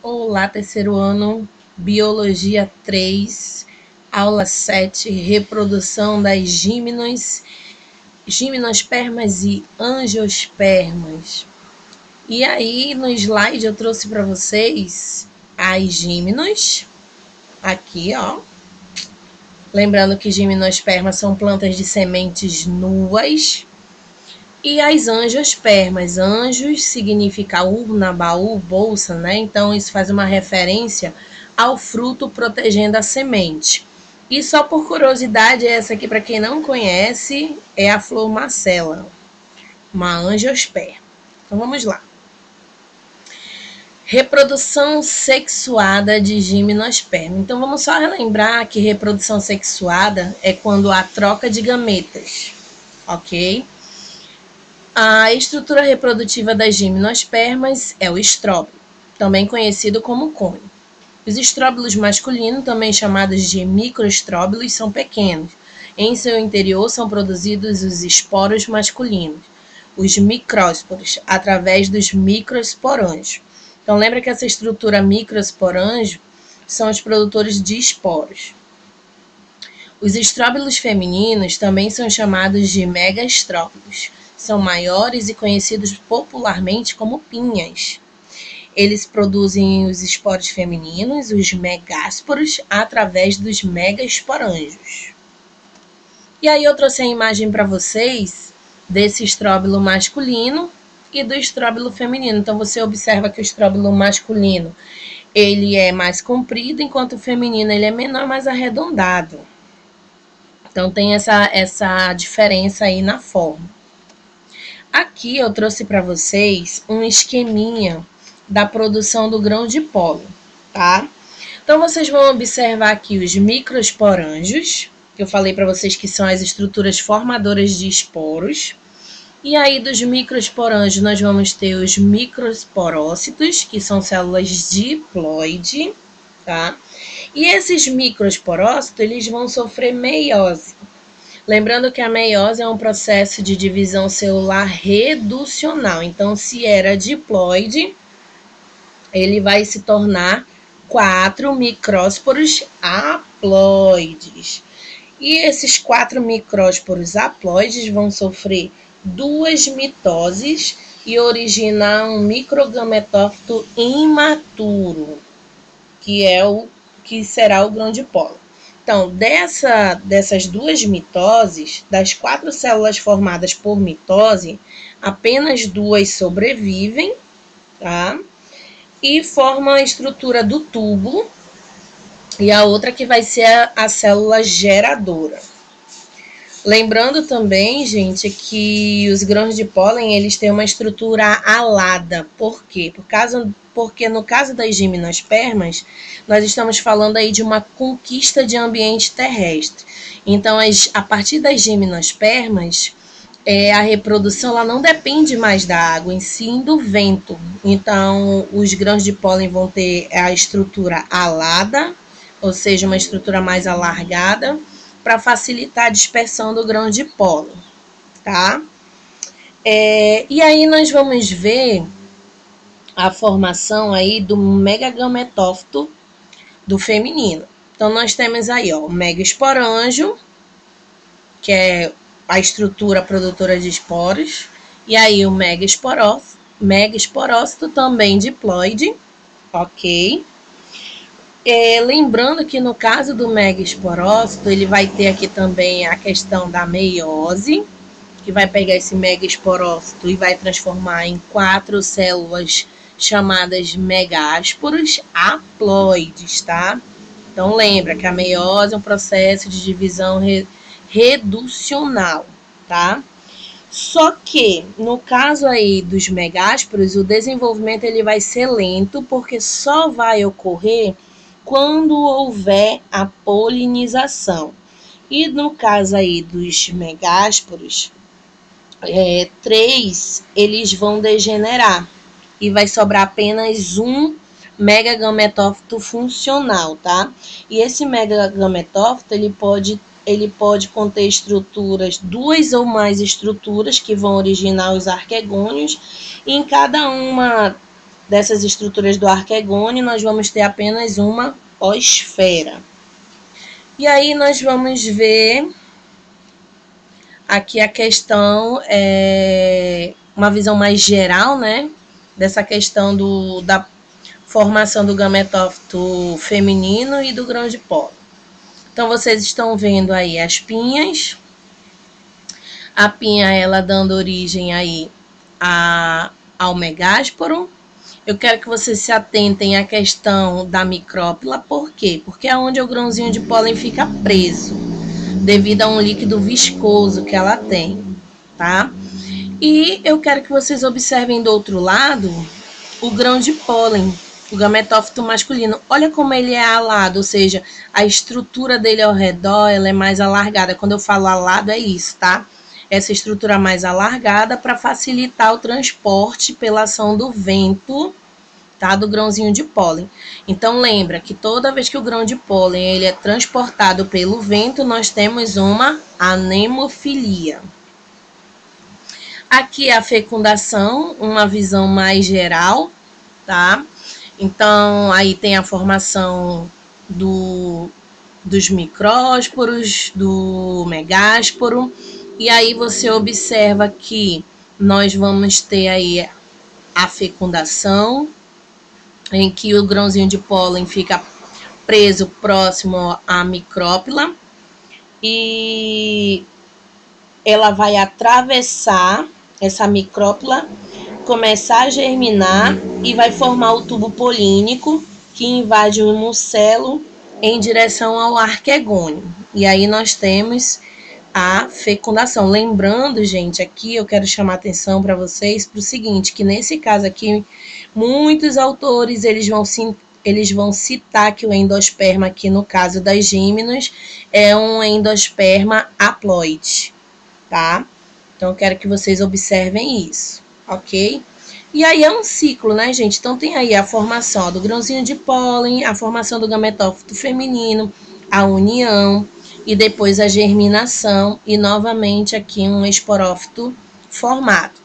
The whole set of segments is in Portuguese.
Olá, terceiro ano, Biologia 3, aula 7, reprodução das gimnospermas e angiospermas. E aí, no slide eu trouxe para vocês as gimnos, aqui, ó. Lembrando que gimnospermas são plantas de sementes nuas. E as angiospermas, anjos significa urna, baú, bolsa, né? Então isso faz uma referência ao fruto protegendo a semente. E só por curiosidade, essa aqui para quem não conhece, é a flor macela, uma angiosperma. Então vamos lá. Reprodução sexuada de gimnosperma. Então vamos só relembrar que reprodução sexuada é quando há troca de gametas, ok? A estrutura reprodutiva das gimnospermas é o estróbilo, também conhecido como cone. Os estróbilos masculinos, também chamados de microestróbilos, são pequenos. Em seu interior são produzidos os esporos masculinos, os micrósporos, através dos microesporângios. Então lembra que essa estrutura microesporângios são os produtores de esporos. Os estróbilos femininos também são chamados de megaestróbilos. São maiores e conhecidos popularmente como pinhas. Eles produzem os esporos femininos, os megásporos, através dos megaesporângios. E aí eu trouxe a imagem para vocês desse estróbilo masculino e do estróbilo feminino. Então você observa que o estróbilo masculino ele é mais comprido, enquanto o feminino ele é menor, mais arredondado. Então tem essa diferença aí na forma. Aqui eu trouxe para vocês um esqueminha da produção do grão de pólen, tá? Então vocês vão observar aqui os microesporângios, que eu falei para vocês que são as estruturas formadoras de esporos. E aí dos microesporângios nós vamos ter os microesporócitos, que são células diploide, tá? E esses microesporócitos, eles vão sofrer meiose. Lembrando que a meiose é um processo de divisão celular reducional. Então, se era diploide, ele vai se tornar 4 micrósporos haploides. E esses 4 micrósporos haploides vão sofrer 2 mitoses e originar um microgametófito imaturo, que será o grão de pólen. Então, dessas 2 mitoses, das 4 células formadas por mitose, apenas 2 sobrevivem, tá? E formam a estrutura do túbulo, e a outra que vai ser a célula geradora. Lembrando também, gente, que os grãos de pólen, eles têm uma estrutura alada. Por quê? Porque no caso das gimnospermas, nós estamos falando aí de uma conquista de ambiente terrestre. Então, a partir das gimnospermas, a reprodução ela não depende mais da água, em sim do vento. Então, os grãos de pólen vão ter a estrutura alada, ou seja, uma estrutura mais alargada, para facilitar a dispersão do grão de pólen, tá? E aí nós vamos ver a formação aí do megagametófito do feminino. Então, nós temos aí, ó, o megaesporângio, que é a estrutura produtora de esporos, e aí o megaesporócito também diploide, ok? Lembrando que no caso do megaesporócito, ele vai ter aqui também a questão da meiose, que vai pegar esse megaesporócito e vai transformar em 4 células chamadas megásporos haploides, tá? Então lembra que a meiose é um processo de divisão reducional, tá? Só que no caso aí dos megásporos, o desenvolvimento ele vai ser lento, porque só vai ocorrer quando houver a polinização. E no caso aí dos megásporos, 3 eles vão degenerar e vai sobrar apenas um megagametófito funcional, tá? E esse megagametófito ele pode conter estruturas, 2 ou mais estruturas que vão originar os arquegônios, e em cada uma dessas estruturas do arquegônio, nós vamos ter apenas uma esfera. E aí nós vamos ver aqui a questão, uma visão mais geral, né, dessa questão da formação do gametófito feminino e do grão de pólen. Então, vocês estão vendo aí as pinhas. A pinha, ela dando origem aí ao megásporo. Eu quero que vocês se atentem à questão da micrópila. Por quê? Porque é onde o grãozinho de pólen fica preso, devido a um líquido viscoso que ela tem, tá? E eu quero que vocês observem do outro lado o grão de pólen, o gametófito masculino. Olha como ele é alado, ou seja, a estrutura dele ao redor, ela é mais alargada. Quando eu falo alado, é isso, tá? Essa estrutura mais alargada para facilitar o transporte pela ação do vento, tá? Do grãozinho de pólen. Então, lembra que toda vez que o grão de pólen ele é transportado pelo vento, nós temos uma anemofilia. Aqui a fecundação, uma visão mais geral, tá? Então, aí tem a formação dos micrósporos, do megásporo, e aí você observa que nós vamos ter aí a fecundação, em que o grãozinho de pólen fica preso próximo à micrópila, e ela vai atravessar essa micrópila, começar a germinar e vai formar o tubo polínico que invade o mucelo em direção ao arquegônio. E aí nós temos a fecundação. Lembrando, gente, aqui eu quero chamar a atenção para vocês para o seguinte, que nesse caso aqui, muitos autores eles vão citar que o endosperma aqui no caso das gímenos é um endosperma haploide, tá? Então eu quero que vocês observem isso, ok? E aí é um ciclo, né, gente? Então tem aí a formação do grãozinho de pólen, a formação do gametófito feminino, a união e depois a germinação e novamente aqui um esporófito formado.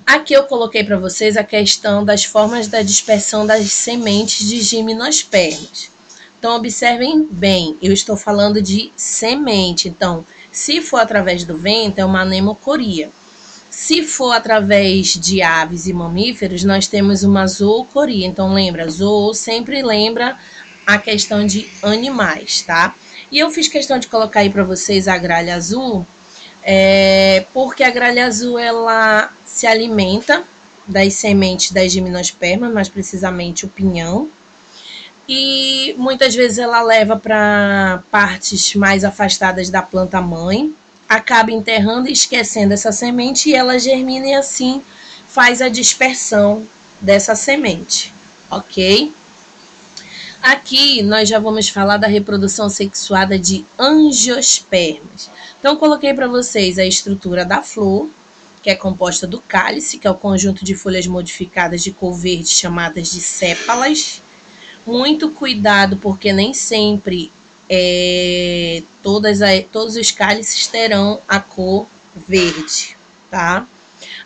Aqui eu coloquei para vocês a questão das formas da dispersão das sementes de gimnospermas. Então observem bem, eu estou falando de semente. Então, se for através do vento, é uma anemocoria. Se for através de aves e mamíferos, nós temos uma zoocoria. Então, lembra, zoo sempre lembra a questão de animais, tá? E eu fiz questão de colocar aí para vocês a gralha azul, porque a gralha azul, ela se alimenta das sementes das gimnospermas, mais precisamente o pinhão, e muitas vezes ela leva para partes mais afastadas da planta-mãe, acaba enterrando e esquecendo essa semente e ela germina e assim faz a dispersão dessa semente, ok? Aqui nós já vamos falar da reprodução sexuada de angiospermas. Então coloquei para vocês a estrutura da flor, que é composta do cálice, que é o conjunto de folhas modificadas de cor verde chamadas de sépalas. Muito cuidado, porque nem sempre todos os cálices terão a cor verde, tá?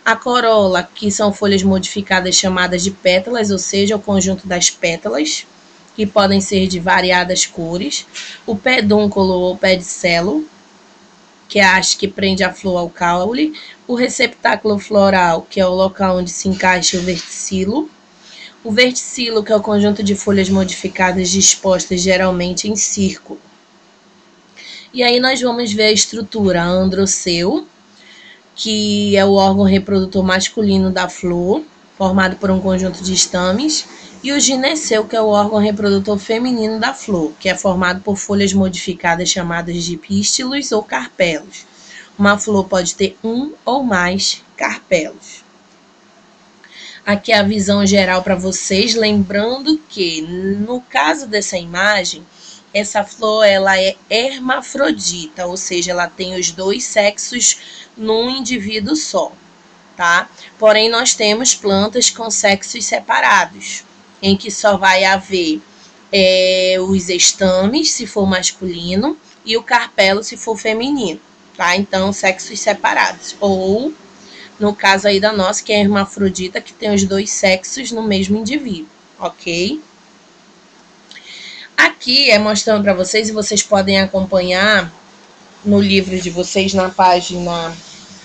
A corola, que são folhas modificadas chamadas de pétalas, ou seja, o conjunto das pétalas, que podem ser de variadas cores. O pedúnculo ou pedicelo, que é a haste que prende a flor ao caule. O receptáculo floral, que é o local onde se encaixa o verticilo. O verticilo, que é o conjunto de folhas modificadas dispostas geralmente em círculo. E aí nós vamos ver a estrutura androceu, que é o órgão reprodutor masculino da flor, formado por um conjunto de estames, e o gineceu, que é o órgão reprodutor feminino da flor, que é formado por folhas modificadas chamadas de pístilos ou carpelos. Uma flor pode ter um ou mais carpelos. Aqui é a visão geral para vocês, lembrando que no caso dessa imagem, essa flor ela é hermafrodita, ou seja, ela tem os dois sexos num indivíduo só, tá? Porém, nós temos plantas com sexos separados, em que só vai haver os estames, se for masculino, e o carpelo, se for feminino, tá? Então, sexos separados. Ou No caso aí da nossa, que é a hermafrodita, que tem os dois sexos no mesmo indivíduo, ok? Aqui é mostrando para vocês, e vocês podem acompanhar no livro de vocês, na página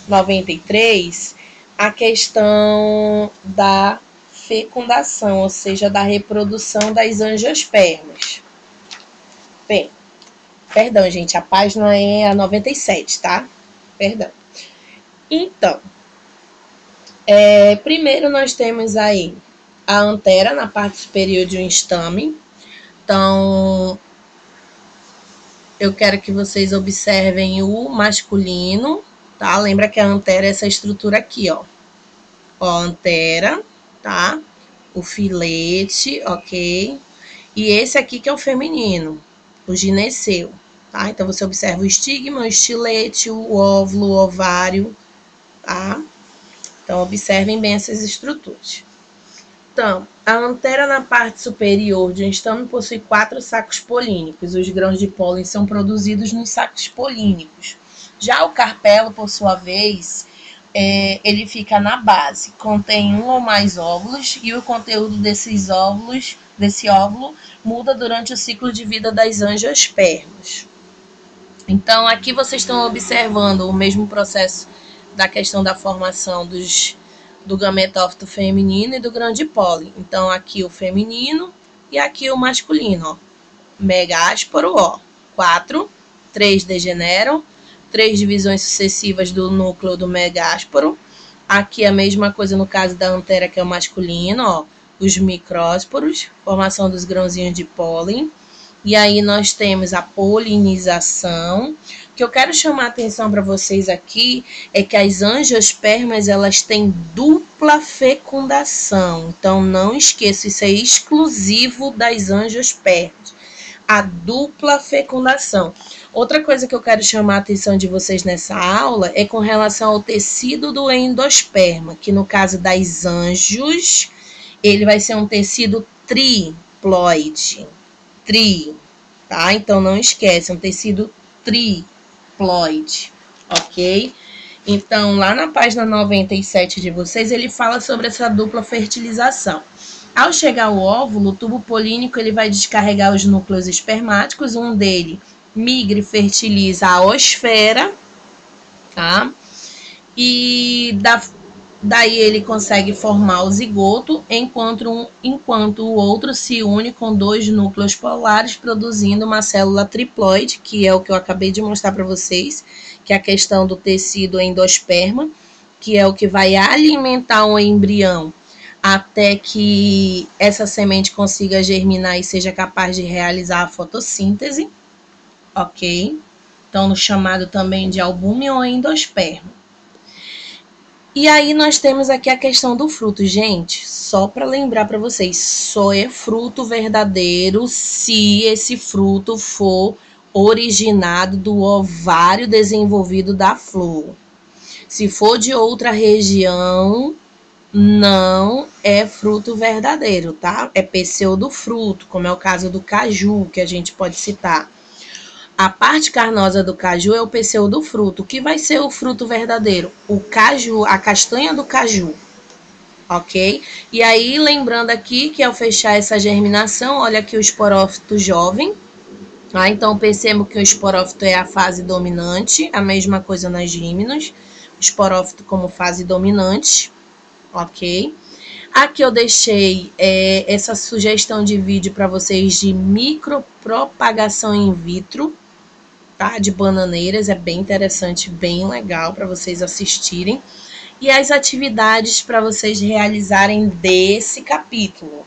93, a questão da fecundação, ou seja, da reprodução das angiospermas. Bem, perdão, gente, a página é a 97, tá? Perdão. Então, primeiro nós temos aí a antera na parte superior de um estame. Então, eu quero que vocês observem o masculino, tá? Lembra que a antera é essa estrutura aqui, ó. Ó, a antera, tá? O filete, ok? E esse aqui que é o feminino, o gineceu, tá? Então, você observa o estigma, o estilete, o óvulo, o ovário, tá? Então, observem bem essas estruturas. Então, a antera na parte superior de um estame possui 4 sacos polínicos. Os grãos de pólen são produzidos nos sacos polínicos. Já o carpelo, por sua vez, ele fica na base. Contém um ou mais óvulos e o conteúdo desse óvulo muda durante o ciclo de vida das angiospermas. Então, aqui vocês estão observando o mesmo processo da questão da formação do gametófito feminino e do grão de pólen. Então, aqui o feminino e aqui o masculino, ó. Megásporo, ó. 4, 3 degeneram, 3 divisões sucessivas do núcleo do megásporo. Aqui a mesma coisa no caso da antera, que é o masculino, ó. Os micrósporos, formação dos grãozinhos de pólen. E aí nós temos a polinização. O que eu quero chamar a atenção para vocês aqui é que as angiospermas, elas têm dupla fecundação. Então, não esqueça, isso é exclusivo das angiospermas. A dupla fecundação. Outra coisa que eu quero chamar a atenção de vocês nessa aula é com relação ao tecido do endosperma, que no caso das angios, ele vai ser um tecido triploide. Tá? Então, não esquece, é um tecido triploide, ok? Então, lá na página 97 de vocês, ele fala sobre essa dupla fertilização. Ao chegar ao óvulo, o tubo polínico ele vai descarregar os núcleos espermáticos, um deles migra e fertiliza a osfera, tá? E daí ele consegue formar o zigoto, enquanto o outro se une com 2 núcleos polares, produzindo uma célula triploide, que é o que eu acabei de mostrar para vocês, que é a questão do tecido endosperma, que é o que vai alimentar o embrião até que essa semente consiga germinar e seja capaz de realizar a fotossíntese, ok? Então, chamado também de albúmina ou endosperma. E aí nós temos aqui a questão do fruto. Gente, só para lembrar para vocês, só é fruto verdadeiro se esse fruto for originado do ovário desenvolvido da flor. Se for de outra região, não é fruto verdadeiro, tá? É pseudofruto, como é o caso do caju, que a gente pode citar. A parte carnosa do caju é o pseudofruto. O que vai ser o fruto verdadeiro? O caju, a castanha do caju, ok? E aí, lembrando aqui que ao fechar essa germinação, olha aqui o esporófito jovem. Tá? Então, percebam que o esporófito é a fase dominante, a mesma coisa nas gímenos. O esporófito como fase dominante, ok? Aqui eu deixei essa sugestão de vídeo para vocês de micropropagação in vitro, tá? De bananeiras, é bem interessante, bem legal para vocês assistirem. E as atividades para vocês realizarem desse capítulo,